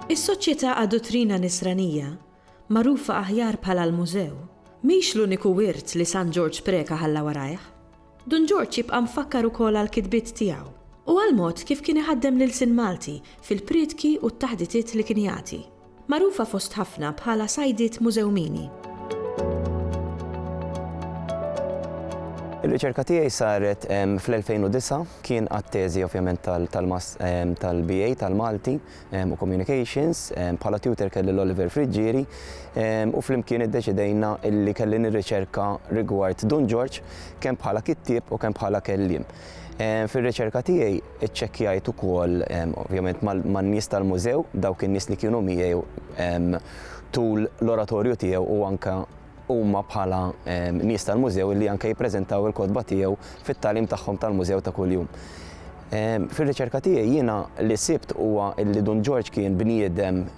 Is-soċjetà għad-dottrina nisranija, magħrufa aħjar bħala l-mużew, mhix l-uniku wirt li San George preka ħalla warajh. Dun George jibqa' mfakkar ukoll għall-kitbiet tiegħu u għall-mod kif kien iħaddem l-Ilsien Malti fil-priedki u t-taħditiet li kien jagħti, magħrufa fost ħafna bħala sajdiet mużewmini. Il-riċerka tiegħi saret fl-2009 kien għat-teżi ovvjament tal-BA tal-Malti u Communications bħala tutor kelli l-Oliver Friġġieri u flimkien iddeċidejna illi kelli nirriċerka rigward Dun George kemm bħala kittieb u kemm bħala kelliem. Fir-riċerka tiegħi iċċekkjajt ukoll ovvjament man-nies tal-mużew dawk in-nies li kienu miegħi tul l-oratorju tiegħu u anke huma bħala nies tal-mużew li anke jippreżentaw il-kotba tiegħu fit-tagħlim tagħhom tal-mużew ta' kuljum. Fir-riċerka tiegħi jiena li sibt huwa li Dun George kien bniedem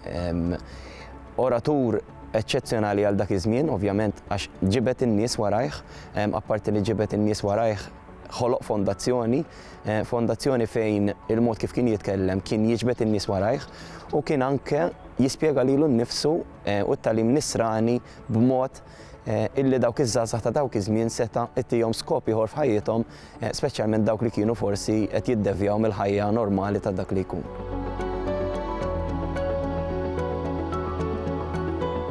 oratur eċċezzjonali għal dak iż-żmien, ovvjament għax ġibet in-nies warajh, apparti li ġibet in-nies warajh ħoloq fondazzjoni fejn il-mod kif kien jitkellem kien jiġbed in-nies warajh u kien anke jispjega lilu nnifsu u t-tagħlim nisrani b'mod illi dawk iż-żgħażagħ ta' dawk iż-żmien seta' ittihom skop ieħor f'ħajjithom, speċjalment dawk li kienu forsi qed jiddevjaw mill-ħajja normali ta' dak li jkun.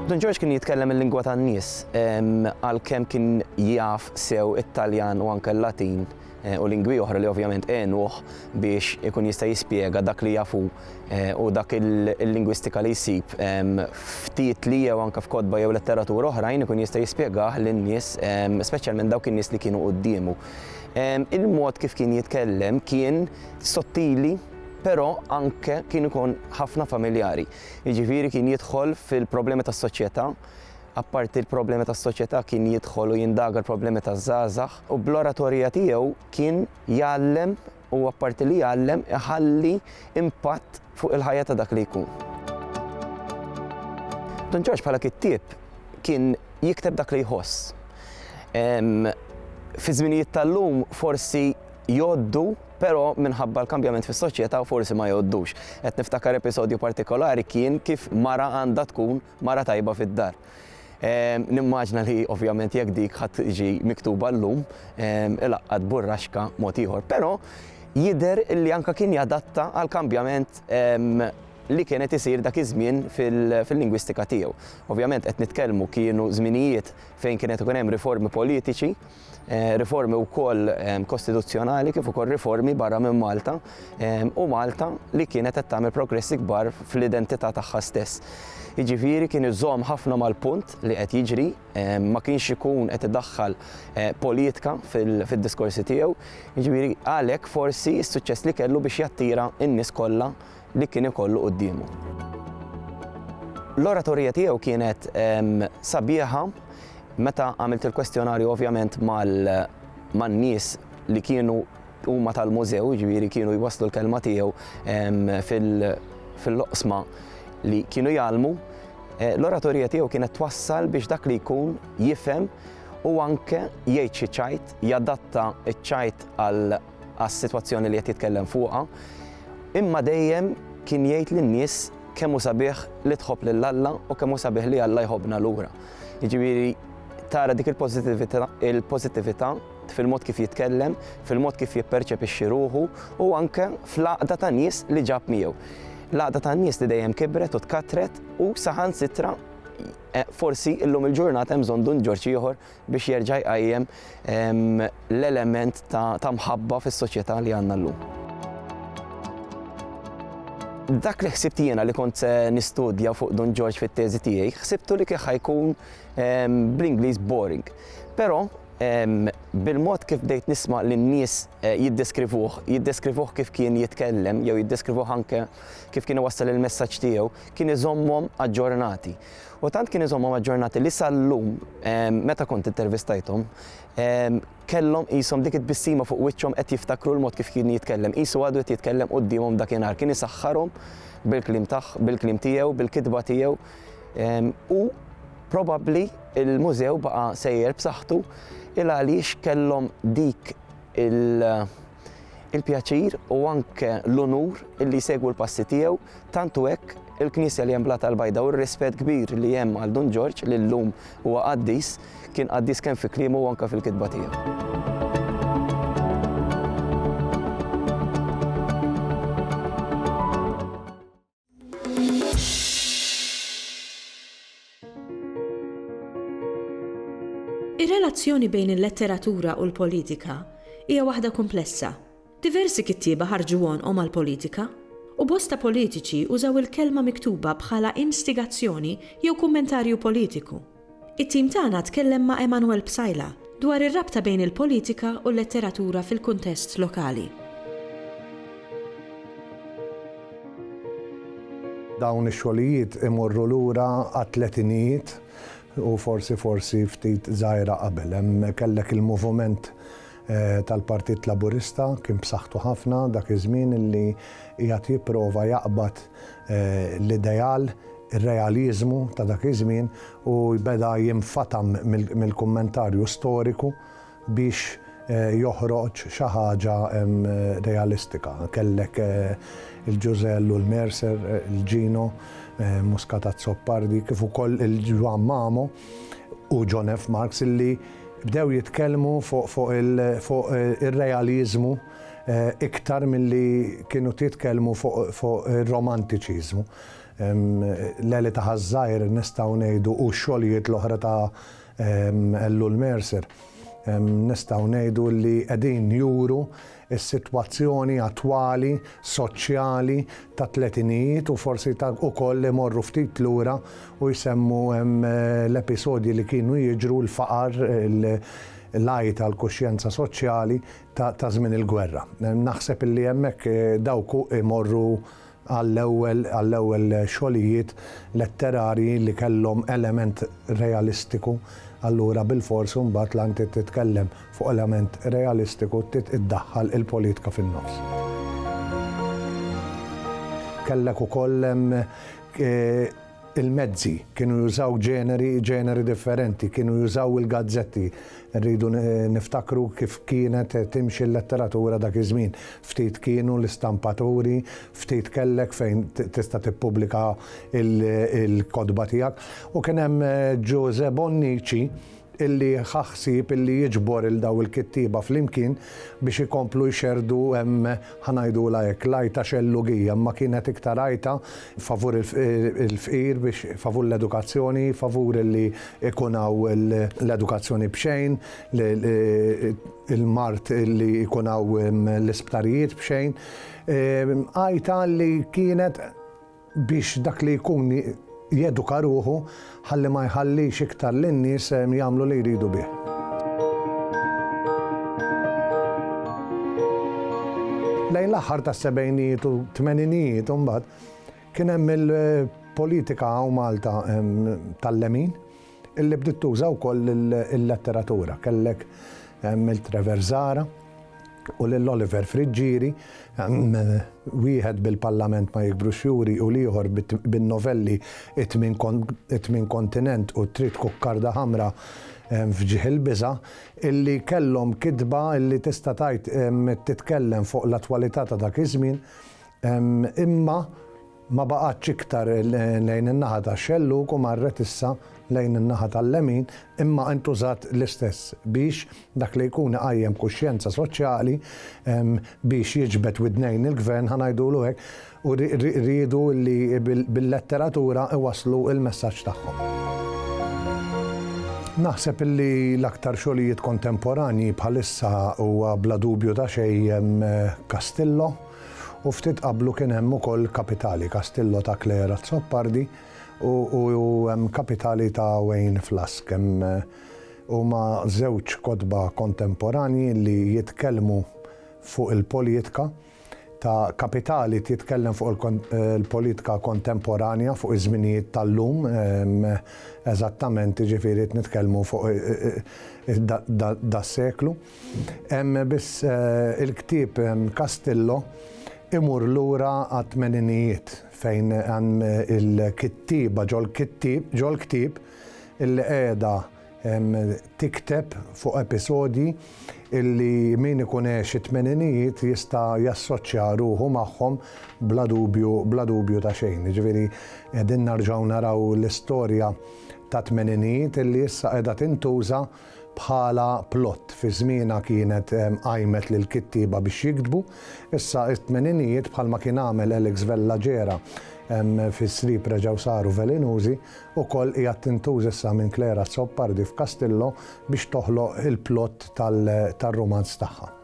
Dun George kien jitkellem il-lingwa tan-nies għalkemm kien jaf sew it-Taljan u anke l-Latin u lingwi oħra li ovvjament għenuh biex ikun jista' jispjega dak li jafu u dak il-lingwistika li jsib ftit li jew anke f'kotba jew letteratura oħrajn ikun jista' jispjegah lin-nies, speċjalment dawk in-nies li kienu qudiemu. Il-mod kif kien jitkellem kien sottili, però anke kien ikun ħafna familjari. Jiġifieri kien jidħol fil-problemi tas-soċjetà, apparti l-problemi tas-soċjetà kien jidħol u jindaga l-problemi taż-żgħażagħ u bl-oratorja tiegħu kien jgħallem u apparti li jgħallem iħalli impatt fuq il-ħajja ta' dak li jkun. Dun George bħala kittieb kien jikteb dak li jħoss. Fi żminijiet tal-lum forsi jgħoddu, però minħabba l-kambjament fis-soċjetà forsi ma jgħoddux. Qed niftakar episodju partikolari kien kif mara għandha tkun mara tajba fid-dar. Nimmaġna li ovvjament jekk dik ħadd tiġi miktuba llum ilaqqad burraxka mod ieħor, però jidher li anke kien jadatta għal kambjament li kienet isir dak iż-żmien fil-lingwistika tiegħu. Ovvjament qed nitkellmu kienu żminijiet fejn kienet ikun hemm riformi politiċi, riformi wkoll kostituzzjonali kif ukoll riformi barra minn Malta u Malta li kienet qed tagħmel progressi kbar fl-identità tagħha stess. Jiġifieri kien iżomm ħafna mal-punt li qed jiġri, ma kienx ikun qed idaħħal politika fid-diskorsi tiegħu, jiġifieri għalhekk forsi s-suċċess li kellu biex jattira n-nies kollha li kien ikollu qudiemu. L-oratorja tiegħu kienet sabiħa meta għamilt il-kwestjonarju ovvjament man-nies li kienu huma tal-mużew, jiġifieri kienu jwasslu l-kelma tiegħu fil-loqsma li kienu jgħallmu, l-oratorja tiegħu kienet twassal biex dak li jkun jifhem u anke jgħid xi ċajt, jadatta ċ-ċajt għas-sitwazzjoni li qed jitkellem fuqha, imma dejjem kien jgħid lin-nies kemm hu sabiħ li tħobb lil Alla u kemm hu sabiħ li Alla jħobbna lura. Jiġifieri tara dik il-pożittività fil-mod kif jitkellem, fil-mod kif jipperċepixxi ruħu u anke fl-għaqda ta' nies li ġab miegħu. L-għaqda ta' nies li dejjem kibret u tkatret u saħansitra forsi illum il-ġurnata hemm bżonn Dun George ieħor biex jerġa' jqajjem l-element ta' mħabba fis-soċjetà li għandna llum. Dak li ħsibt jiena li kont nistudja fuq Dun George fit-teżi tiegħi, ħsibtu li kien ħajkun bl-Ingliż boring. Però bil-mod kif bdejt nisma' lin-nies jiddeskrivuh kif kien jitkellem jew jiddeskrivuh anke kif kien iwassal il-messaġġ tiegħu, kien iżommhom aġġornati. U tant kien iżommhom aġġornati li sal-lum meta kont intervistajthom kellhom qishom dik it-tbissima fuq wiċċhom qed jiftakru l-mod kif kien jitkellem, qisu għadu qed jitkellem qudiemhom dakinhar, kien isaħħarhom bil-kliem tiegħu, bil-kitba tiegħu, U probabbli il-mużew baqa' sejjer b'saħħtu għaliex kellhom dik il-pjaċir u anke l-onur illi jsegwu l-passi tiegħu tantu hekk il-Knisja li hemm bla tal-Bajda u r-rispett kbir li hemm għal Dun George li llum huwa qaddis kien qaddis kemm fi kliemu u anke fil-kitba tiegħu. Ir-relazzjoni bejn il-letteratura u l-politika hija waħda komplessa. Diversi kittieba ħarġu wonqhom għall-politika u bosta politiċi użaw il-kelma miktuba bħala instigazzjoni jew kummentarju politiku. It-tim tagħna tkellem ma' Emanuel Bsajla dwar ir-rabta bejn il-politika u l-letteratura fil-kuntest lokali. Dawn ix-xogħlijiet imorru lura għat-tletinijiet u forsi ftit żgħira qabel. Hemm kellek il-moviment tal-Partit Laburista kien b'saħħtu ħafna dak iż-żmien illi qiegħed jipprova jaqbad l-ideal ir-realiżmu ta' dak iż-żmien u beda jinfatam mill-kummentarju storiku biex joħroġ xi ħaġa realistika. Kellek il-Ġużell u l-Mercer, il-Ġino, Muscat Azzopardi, kif ukoll il-Ġwan Mamo u John F. Marks illi bdew jitkellmu fuq ir-realiżmu iktar milli kienu titkellmu fuq ir-romantiċiżmu. L-Eli ta' Ħażajr nistgħu ngħidu u x-xogħlijiet l-oħra ta' Ellu l-Mercer nistgħu ngħidu li qegħdin juru is-sitwazzjoni attwali, soċjali ta' tletinijiet u forsi ukoll imorru ftit lura u jsemmu l-episodji li kienu jiġru l-faqar l-għajta l-kuxjenza soċjali ta' żmien il-gwerra. Naħseb li hemmhekk dawk imorru għall-ewwel xogħlijiet letterarji li kellhom element realistiku. Allura bil-forsi mbagħad l anti titkellem fuq element realistiku tiddaħħal il-politika fin-nofs. Kellek ukoll il-mezzi kienu jużaw ġeneri differenti, kienu jużaw il-gazzetti. Rridu niftakru kif kienet timxi l-letteratura dak iż-żmien. Ftit kienu l-istampaturi, ftit kellek fejn tista' tippubblika il-kodba tiegħek. U kien hemm Giuseppe Bonnici illi ħaħsib illi jiġbor il-daw il-kittiba fl-imkien biex ikomplu jxerdu ħanajdula hekk lajta xellugija, ma kienet iktar rajta favur il-fqir biex favur l-edukazzjoni, favur illi ikunaw l-edukazzjoni bxejn, il-mart illi ikunaw l-isptarijiet bxejn. Għajta li kienet biex dak li jkun jeduka ruħu ħalli ma jħallix iktar lin-nies jagħmlu li jridu bih. Lejn l-aħħar tas-sebgħinijiet u tmeninijiet imbagħad kien hemm il-politika hawn Malta tal-lemin illi bdiet tuża wkoll il-letteratura. Kellek il-Trevor Zara u l-Oliver Friġġieri, wieħed bil-Parlament ma jikbrux juri u liħor bin-novelli It-Tmien kontinent u Trid kukkarda ħamra fġieħ il-biża' illi kellhom kitba illi tista' tgħid titkellem fuq l-attwalità ta' dak iż-żmien imma ma baqgħetx iktar lejn in-naħa tax-xelluk u marret issa lejn in-naħa tal-lemin imma intużat l-istess biex dak li jkun iqajjem kuxjenza soċjali biex jiġbed widnejn il-gvern ħanajdulu hekk u rridu li bil-letteratura iwasslu il-messaġġ tagħhom. Naħseb illi l-aktar xogħlijiet kontemporanji bħalissa huwa bla dubju ta' xejn Castillo u ftit qablu kien hemm ukoll Kapitali, Castillo ta' Claire Azzopardi u Kapitali ta' Wayne Flask. Huma żewġ kotba kontemporanji li jitkellmu fuq il-politika. Ta' Kapitali titkellem fuq il-politika kontemporanja fuq iż-żminijiet tal-lum, eżattament ġifieri nitkellmu fuq das-seklu. Hemm biss il-ktieb Castillo imur lura għat-tmeninijiet fejn għan il-kittiba ġol-ktib illi qiegħda tikteb fuq episodji illi min ikunex it-tmeninijiet jista' jassoċja ruħu magħhom bla dubju ta' xejn. Ġifieri qegħdin narġgħu naraw l-istorja ta' tmeninijiet illi issa qiegħda tintuża bħala plott. Fi żmienha kienet qajmet lil kittiba biex jiktbu, issa it-tmeninijiet bħalma kien għamel Alex Vellaġera fis-srib reġgħu saru velenużi ukoll qiegħed tintuża issa minn Klera Azzopardi f'Kastillo biex toħloq il-plott tar-romanz tagħha.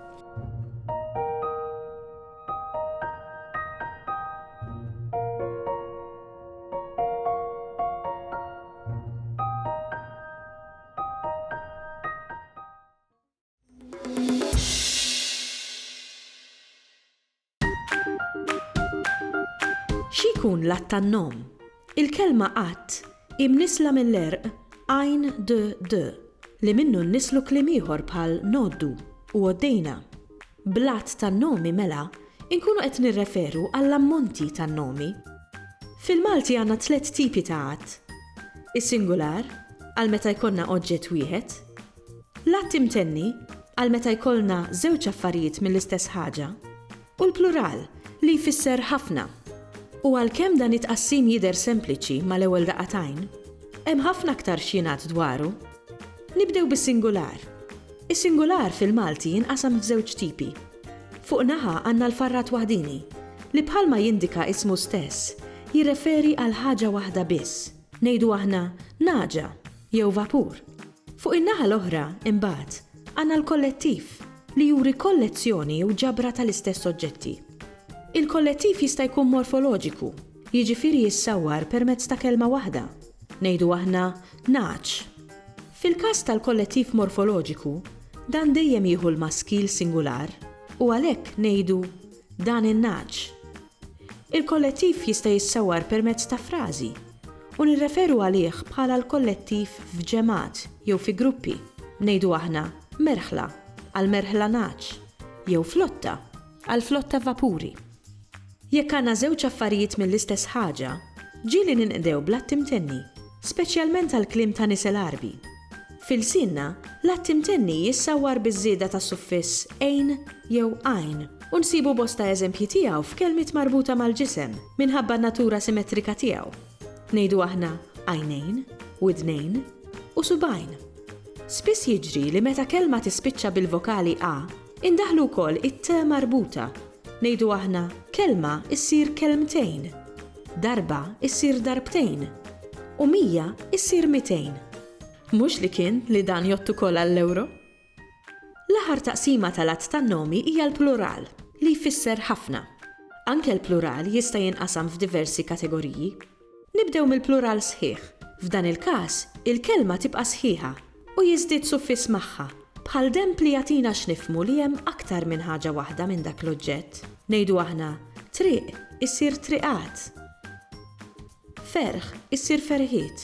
X'ikun l-att tan-nom? Il-kelma qatt imnisla mill-erq għajn d li minnu nnislu kliem ieħor bħal noddu u għoddejna. Bl-att tan-nomi mela inkunu qed nirreferu għall-ammonti tan-nomi. Fil-Malti għandna 3 tipi ta' qatt. Is-singular għal meta jkollna oġġett wieħed, l-att imtenni għal meta jkollna żewġ affarijiet mill-istess ħaġa, u l-plural li jfisser ħafna. U għalkemm dan it-tqassim jidher sempliċi mal-ewwel daqatajn, hemm ħafna aktar x'jingħad dwaru. Nibdew bis-singular. Is-singular fil-Malti jinqasam f'żewġ tipi. Fuq naħa għandna l-farrat waħdini li bħalma jindika ismu stess jirreferi għal ħaġa waħda biss. Ngħidu aħna naġa jew vapur. Fuq in-naħa l-oħra imbagħad għandna l-kollettiv li juri kollezzjoni u ġabra tal-istess oġġetti. Il-kollettiv jista' jkun morfoloġiku, jiġifieri jissawwar permezz ta' kelma waħda. Ngħidu aħna naġ. Fil-każ tal-kollettiv morfoloġiku, dan dejjem jieħu l-maskil singular u għalhekk ngħidu dan in-naġ. Il-kollettiv jista' jissawwar permezz ta' frażi u nirreferu għalih bħala l-kollettiv f'ġemat jew fi gruppi. Ngħidu aħna merħla għal merħla naġ jew flotta għal flotta vapuri. Jekk għandna żewġ affarijiet mill-istess ħaġa, ġieli ninqdew bl-att imtenni, speċjalment għal kliem ta' nies Arbi. Fil-Ilsienna, l-att imtenni jissawwar biż-żieda ta' suffiss ejn jew għajn u nsibu bosta eżempji tiegħu f'kelmiet marbuta mal-ġisem minħabba natura simmetrika tiegħu. Ngħidu aħna għajnejn, widnejn u subgħajn. Spiss jiġri li meta kelma tispiċċa bil-vokali a, indaħlu wkoll it-t marbuta. Ngħidu aħna kelma issir kelmtejn, darba issir darbtejn u 100 issir 200. Mhux li kien li dan jottu ukoll għall-ewro? L-aħħar taqsima tal-att tan-nomi hija l-plural li jfisser ħafna. Anke l-plural jista' jinqasam f'diversi kategoriji. Nibdew mill-plural sħiħ. F'dan il-każ, il-kelma tibqa' sħiħa u jiżdied suffiss magħha. Bħal demp li jagħtina x'nifhmu li hemm aktar minn ħaġa waħda minn dak l-oġġett. Ngħidu aħna triq issir triqat. Ferħ issir ferħiet.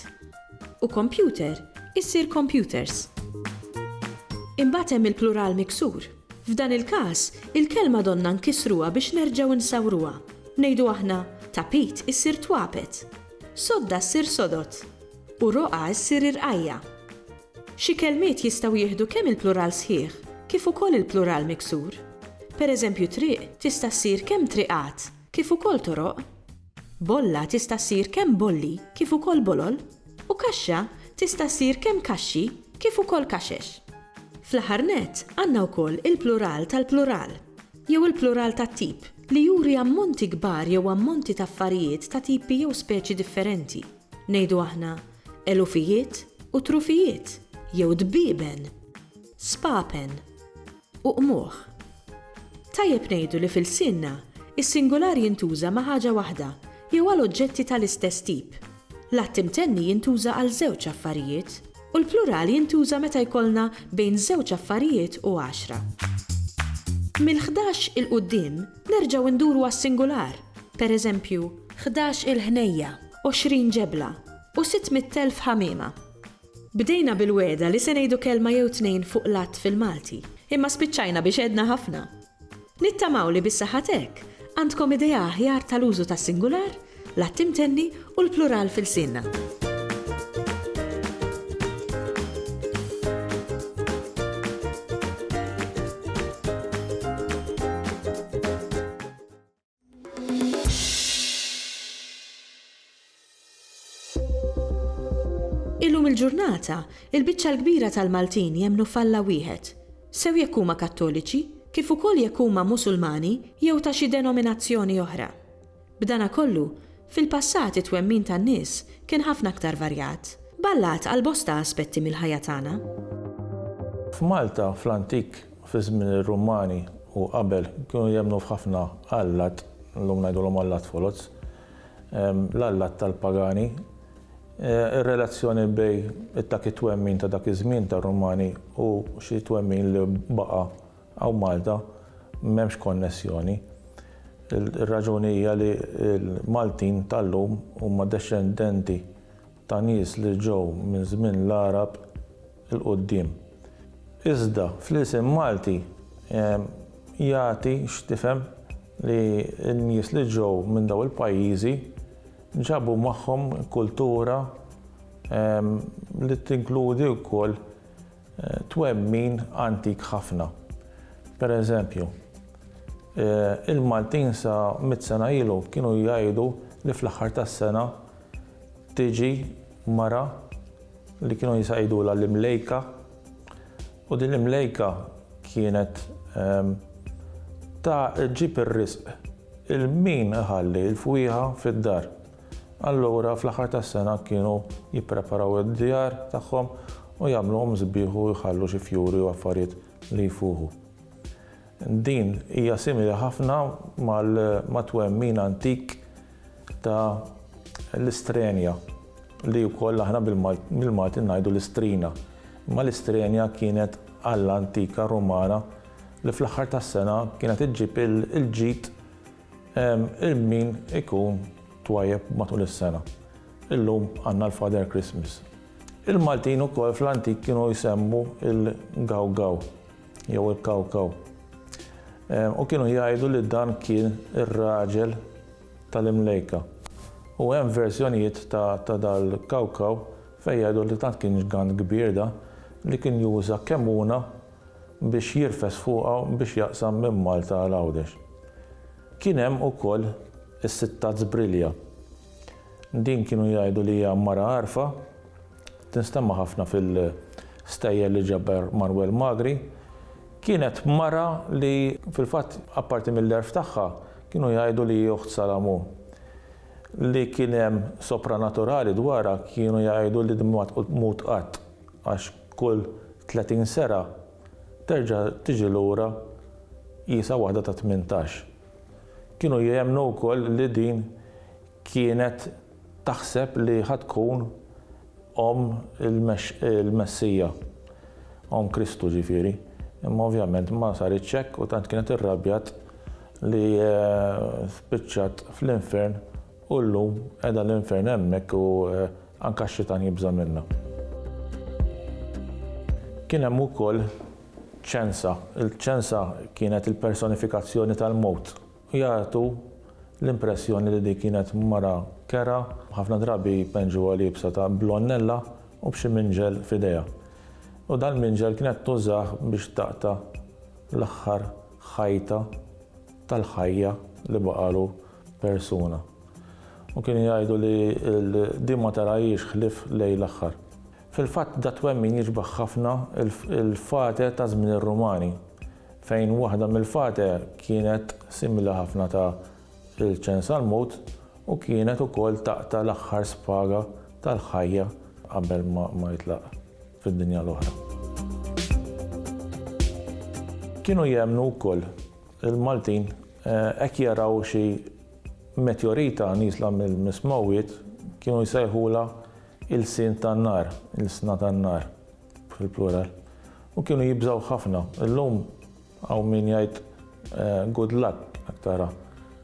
U computer issir computers. Imbagħad hemm il-plural miksur. F'dan il-każ, il-kelma donna nkisruha biex nerġgħu nsawruha. Ngħidu aħna tapit issir twapet. Sodda ssir sodot. U roqa issir irqajja. Xi kelmiet jistgħu jieħdu kemm il-plural sħiħ kif ukoll il-plural miksur. Pereżempju triq tista' ssir kemm triqat kif ukoll toroq. Bolla tista' ssir kemm bolli kif ukoll bolol. U kaxxa tista' ssir kemm kaxxi kif ukoll kaxex. Fl-aħħar nett għandna wkoll il-plural tal-plural jew il-plural tat-tip li juri ammonti kbar jew ammonti ta' affarijiet ta' tipi jew speċi differenti. Ngħidu aħna elufijiet u trufijiet jew dbieben, spapen u qmuħ. Tajjeb ngħidu li fil-Ilsienna is-singular jintuża ma' ħaġa waħda jew għal oġġetti tal-istess tip. L-att imtenni jintuża għal żewġ affarijiet u l-plural jintuża meta jkollna bejn żewġ affarijiet u 10. Mill-11 il-qudiem nerġgħu nduru għas-singular. Pereżempju, 11 il-ħnejja, 20 ġebla u 600,000 ħamiema. Bdejna bil-weda li se ngħidu kelma jew 2 fuq l-att fil-Malti, imma spiċċajna biex għedna ħafna. Nittamaw li bis-saħħa hekk Għandkom idea aħjar tal-użu tas-singular, l-attimtenni u l-plural fil-Ilsienna. Illum il-ġurnata, il-biċċa l-kbira tal-Maltin jemmnu f'Alla wieħed, sew jekk huma Kattoliċi, kif ukoll jekk huma Musulmani jew ta' xi denominazzjoni oħra. B'dana kollu, fil-passat it-twemmin tan-nies kien ħafna aktar varjat, ballat għal bosta aspetti mill-ħajja tagħna. F'Malta fl-antik fi żmien ir-Rumani u qabel kienu jemmnu f'ħafna allat, llum ngħidulhom allat foloz, l-allat tal-Pagani. Ir-relazzjoni bej dak it-twemmin ta' dak iż-żmien tar-Rumani u xi twemmin li baqa' għaw Malta m'hemmx konnessjoni. Ir-raġuni hija li l-Maltin tal-lum huma deċendenti ta' nies li ġew minn żmien l-Arab il-qudiem. Iżda fl-isem Malti jagħti x'tifhem li n-nies li ġew minn dawn il-pajjiżi ġabu magħhom kultura li tinkludi wkoll twemmin antik ħafna. Pereżempju, il-Maltin sa 100 sena ilu kienu jgħidu li fl-aħħar tas-sena tiġi mara li kienu jisgħidulha l-imlejka u din l-imlejka kienet ta' ġib ir-risq il-min iħalli l-fwieħa fid-dar. Allura fl-aħħar tas-sena kienu jippreparaw id-djar tagħhom u jagħmluhom sbieħ u jħallu xi fjuri u affarijiet li jfuħu. Din hija simili ħafna mal-twemmin antik ta' l-Istrenja li wkoll aħna bil-Malti ngħidu l-Istrina. Ma l-Istrenja kienet alla antika Rumana li fl-aħħar tas-sena kienet iġġib il-ġid il-min ikun twajjeb matul is-sena. Illum għandna l-Father Christmas. Il-Maltin ukoll fl-antik kienu jsemmu il-gawgaw jew il-kawkaw. U kienu jgħidu li dan kien ir-raġel tal-imlejka. U hemm verżjonijiet ta' dal-kawkaw fejn jgħidu li tant kien ġgant kbir da li kien juża kemmuna biex jirfes fuqha biex jaqsam minn Malta għal Għawdex. Kien hemm ukoll is-sitta żbrilja. Din kienu jgħidu li hija mara għarfa, tinstemma ħafna fil-stejjer li ġabber Manuel Magri. Kienet mara li fil-fatt apparti mill-erf tagħha kienu jgħidu li joħt Salamu. Li kien hemm sopranaturali dwarha kienu jgħidu li tmut qatt għax kull 30 sena terġa' tiġi lura qisha waħda ta' 18. Kienu jemnu wkoll li din kienet taħseb li ħatkun il-Messija, Kristu ġifieri. Imma ovvjament ma saritx hekk u tant kienet irrabjat li spiċċat fl-infern u llum qiegħda l-infern hemmhekk u anke x-xitan jibża minnha. Kien hemm ukoll ċensa. Il-ċensa kienet il-personifikazzjoni tal-mowt. Jagħtu l-impressjoni li di kienet mara kera, ħafna drabi penġu għalibsa ta' blonnella u b'xi minġel f'idejha. U dan minġel kienet tużah biex taqta' l-aħħar ħajta tal-ħajja li baqalu persuna. U kienu jgħidu li di ma tarajiex ħlif lejn l-aħħar. Fil-fatt da twemmin jiġbaħ ħafna il-fate ta' żmien ir-Rumani, fejn waħda mill-fate kienet simili ħafna ta' il-ċensa l-mowt u kienet ukoll taqta l-aħħar spaga tal-ħajja qabel ma jitlaq fid-dinja l-oħra. Kienu jemmnu wkoll il-Maltin hekk jaraw xi meteorita niesla mill-mismowwiet kienu jsejħula il-sin tan-nar, il-sna tan-nar fil-plural. U kienu jibżaw ħafna. Illum hawn min jgħid good luck tara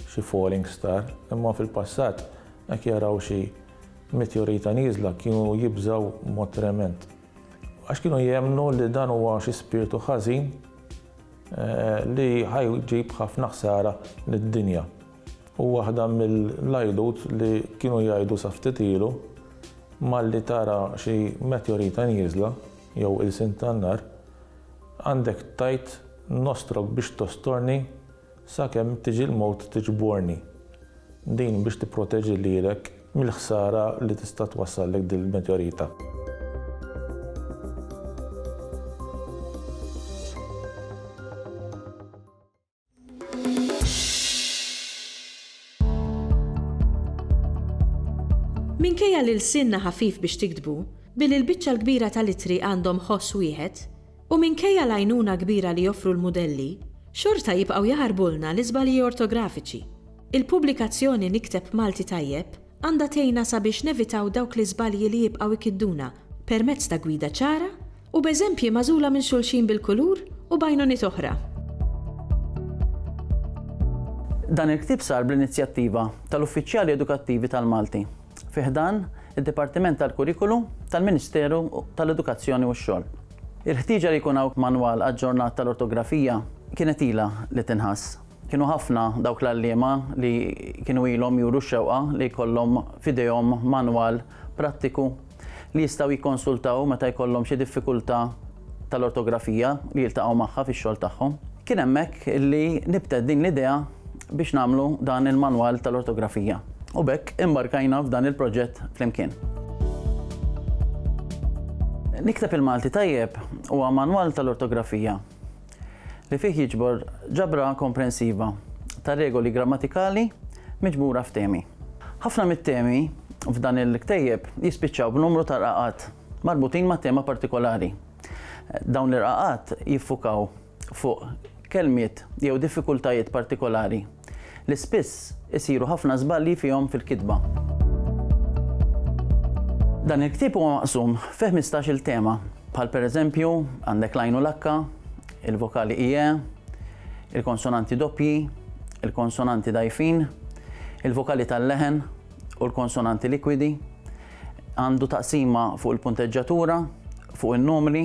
xi falling star, imma fil-passat hekk jaraw xi meteorita nieżla kienu jibżaw mod trement. Għax kienu jemmnu li dan huwa xi spiritu ħażin li ħajġib ħafna ħsara lid-dinja. U waħda mill-lajdut li kienu jgħidu sa ftit ilu malli tara xi meteorita nieżla jew ilsien tan-nar għandek tajt nostrok biex tostorni sakemm tiġi l-mowt tiġborni. Din biex tipproteġi lilek mill-ħsara li tista' twassallek din il-meteorita. Minkejja li l-sinna ħafif biex tikdbu, billi l-biċċa l-kbira tal-ittri għandhom ħoss wieħed, u minkejja l-għajnuna kbira li joffru l-modelli, xorta jibqgħu jaħarbulna l-iżbalji ortografiċi. Il-pubblikazzjoni Nikteb Malti Tajjeb għandha tgħinna sabiex nevitaw dawk l-iżbalji li jibqgħu ikidduna permezz ta' gwida ċara u b'eżempji magħżula minn xulxin bil-kulur u bajnuniet oħra. Dan il-ktieb sar bl-inizjattiva tal-Uffiċjali Edukattivi tal-Malti fiħdan Id-Dipartiment tal-Kurikulu tal-Ministeru tal-Edukazzjoni u x-Xogħol. Il-ħtieġa li jkun hawn manwal aġġornat tal-ortografija kienet ilha li tinħass. Kienu ħafna dawk l-allima li kienu ilhom juru x-xewqa li jkollhom f'idejhom manwal prattiku li jistgħu jikkonsultaw meta jkollhom xi diffikultà tal-ortografija li jiltaqgħu magħha fix-xogħol tagħhom. Kien hemmhekk li nibtet din l-idea biex nagħmlu dan il-manwal tal-ortografija. U bekk imbarkajna f'dan il-proġett flimkien. Nikteb il-Malti Tajjeb huwa manwal tal-ortografija li fih jiġbor ġabra komprensiva ta' regoli grammatikali miġbura f'temi. Ħafna mit-temi f'dan il-ktejjeb jispiċċaw b'numru ta' raqat marbutin ma' tema partikolari. Dawn l-raqat jiffukaw fuq kelmiet jew diffikultajiet partikolari li spiss isiru ħafna żbalji fihom fil-kitba. Dan il-ktieb huwa maqsum fi 15-il tema, bħal pereżempju għandek l-għajn u l-akka, il-vokali IE, il-konsonanti doppji, il-konsonanti dajfin, il-vokali tal-leħen u l-konsonanti likwidi, għandu taqsima fuq il-punteġġatura, fuq in-numri,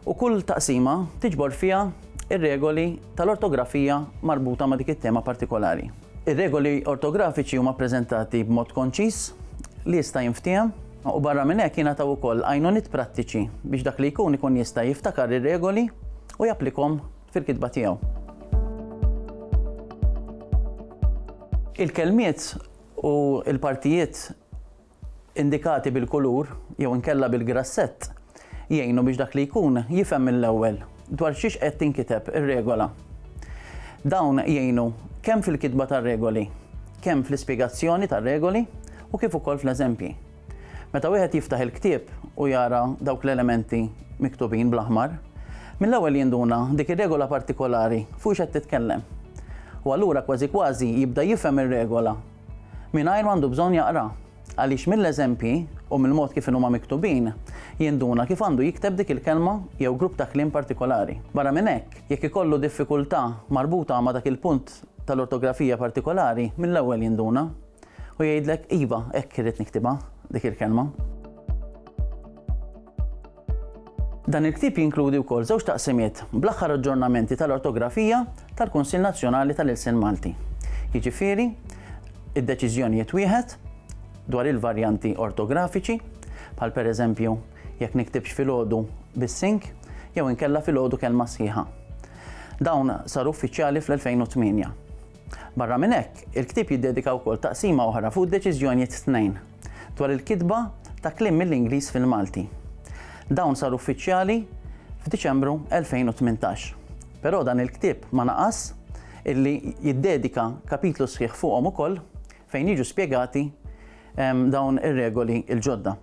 u kull taqsima tiġbor fiha ir-regoli tal-ortografija marbuta ma' dik it-tema partikolari. Ir-regoli ortografiċi huma ppreżentati b'mod konċis li jista' jinftiem u barra minn hekk jingħataw ukoll għajnuniet prattiċi biex dak li jkun ikun jista' jiftakar ir-regoli u japplikhom fil-kitba tiegħu. Il-kelmiet u l-partijiet indikati bil-kulur jew inkella bil-grassett jgħinu biex dak li jkun jifhem mill-ewwel dwar xiex qed tinkiteb ir-regola. Dawn jgħinu kemm fil-kitba tar-regoli, kemm fl-ispjegazzjoni tar-regoli u kif ukoll fl-eżempji. Meta wieħed jiftaħ il-ktieb u jara dawk l-elementi miktubin bl-aħmar, mill-ewwel jinduna dik ir-regola partikolari fuq x'qed titkellem. U allura kważi kważi jibda jifhem ir-regola mingħajr m'għandu bżonn jaqra għaliex mill-eżempji u mill-mod kif huma miktubin jinduna kif għandu jikteb dik il-kelma jew grupp ta' kliem partikolari. Barra minn hekk, jekk ikollu diffikultà marbuta ma' dak il-punt tal-ortografija partikolari, mill-ewwel jinduna u jgħidlek iva hekk irid niktibha dik il-kelma. Dan il-ktieb jinkludi wkoll żewġ taqsimiet bl-aħħar aġġornamenti tal-ortografija tal-Kunsill Nazzjonali tal-Ilsien Malti. Jiġifieri, id-deċiżjonijiet wieħed dwar il-varjanti ortografiċi, bħal pereżempju jekk niktibx filgħodu bis-sink jew inkella filgħodu kelma sħiħa. Dawn saru uffiċjali fl-2008. Barra minn hekk, il-ktieb jiddedika wkoll taqsima oħra fuq deċiżjonijiet tnejn dwar il-kitba ta' kliem mill-Ingliż fil-Malti. Dawn saru uffiċjali f'Diċembru 2018. Però dan il-ktieb ma naqas illi jiddedika kapitlu sħiħ fuqhom ukoll fejn jiġu spjegati dawn ir-regoli il-ġodda.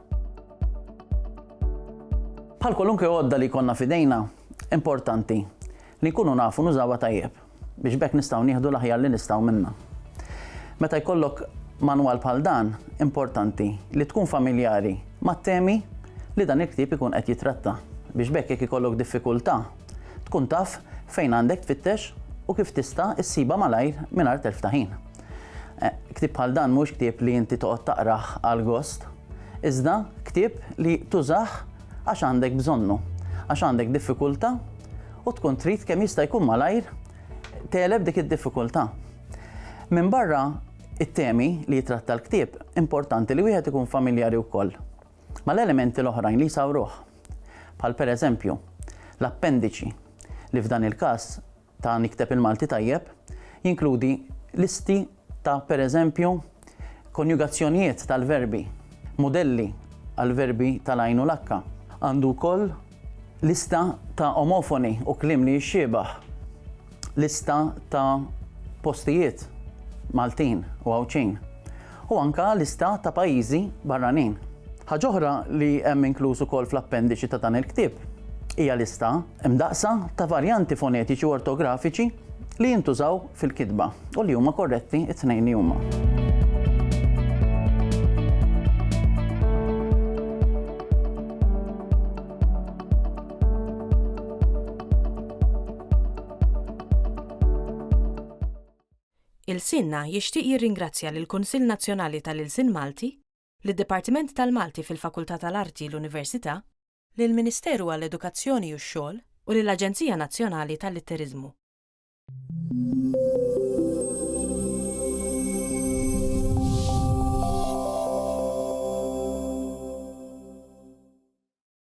Bħal kwalunkwe għodda li konna fidejna, importanti li nkunu nafu nużawha tajjeb biex bekk nistgħu nieħdu l-aħjar li nistgħu minnha. Meta jkollok manwal bħal dan, importanti li tkun familjari mat-temi li dan il-ktieb ikun qed jitratta biex bekk jekk ikollok diffikultà tkun taf fejn għandek tfittex u kif tista' issiba malajr mingħajr telf ta' ħin. Ktieb bħal dan mhux ktieb li inti toqgħod taqrah għal gost, iżda ktieb li tużah għax għandek bżonnu, għax għandek diffikultà u tkun trid kemm jista' jkun malajr teleb dik id-diffikultà. Minn barra it-temi li jitratta l-ktieb importanti li wieħed ikun familjari wkoll mal-elementi l-oħrajn li jsawruh. Bħal pereżempju l-appendiċi li f'dan il-każ ta' nikteb il-Malti tajjeb jinkludi listi ta' pereżempju konjugazzjonijiet tal-verbi, modelli għal-verbi tal-għajn u l-akka. Għandu wkoll lista ta' omofoni u kliem li jixxiebaħ, lista ta' postijiet Maltin u Għawċin, u anka lista ta' pajjiżi barranin. Ħaġa oħra li hemm inkluż ukoll fl-appendiċi ta' dan il-ktieb hija lista imdaqsa ta' varjanti fonetiċi u ortografiċi li jintużaw fil-kitba u li huma korretti it-tnejn li huma. Ilsienna jixtieq jirringrazzja lill-Kunsill Nazzjonali tal-Ilsien Malti, lid-Dipartiment tal-Malti fil-Fakultà tal-Arti l-Università, lill-Ministeru għall-Edukazzjoni u x-Xogħol u lill-Aġenzija Nazzjonali tal-Litteriżmu.